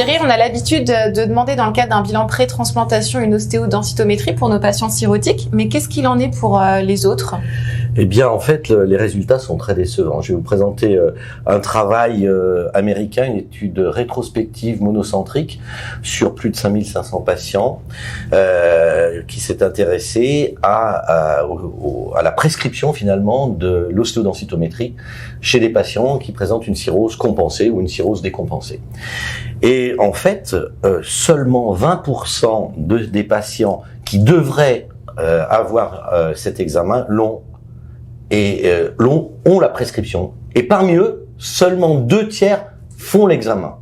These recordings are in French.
Thierry, on a l'habitude de demander dans le cadre d'un bilan pré-transplantation une ostéodensitométrie pour nos patients cirrhotiques, mais qu'est-ce qu'il en est pour les autres ? Eh bien, en fait, les résultats sont très décevants. Je vais vous présenter un travail américain, une étude rétrospective monocentrique sur plus de 5500 patients qui s'est intéressé à la prescription finalement de l'ostéodensitométrie chez des patients qui présentent une cirrhose compensée ou une cirrhose décompensée. Et en fait, seulement 20% des patients qui devraient avoir cet examen ont la prescription. Et parmi eux, seulement 2/3 font l'examen.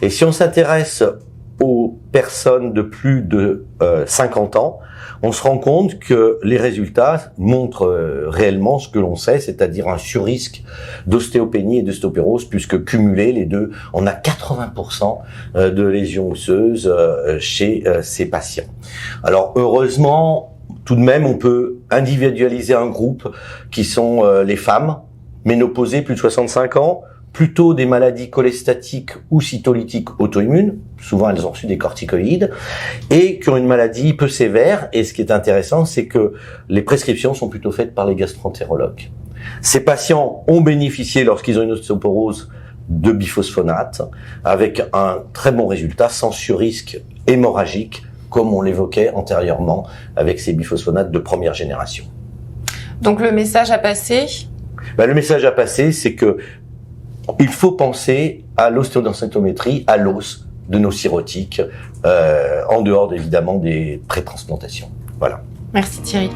Et si on s'intéresse aux personnes de plus de 50 ans, on se rend compte que les résultats montrent réellement ce que l'on sait, c'est-à-dire un surrisque d'ostéopénie et d'ostéopérose, puisque cumulés les deux, on a 80% de lésions osseuses chez ces patients. Alors heureusement, tout de même, on peut individualiser un groupe qui sont les femmes, ménopausées, plus de 65 ans, plutôt des maladies cholestatiques ou cytolytiques auto-immunes, souvent elles ont reçu des corticoïdes, et qui ont une maladie peu sévère. Et ce qui est intéressant, c'est que les prescriptions sont plutôt faites par les gastroentérologues. Ces patients ont bénéficié, lorsqu'ils ont une ostéoporose, de biphosphonate, avec un très bon résultat, sans surrisque hémorragique, comme on l'évoquait antérieurement avec ces biphosphonates de première génération. Donc le message à passer ? Le message à passer, c'est que il faut penser à l'ostéodensitométrie, à l'os de nos cirrhotiques, en dehors évidemment des pré-transplantations. Voilà. Merci Thierry.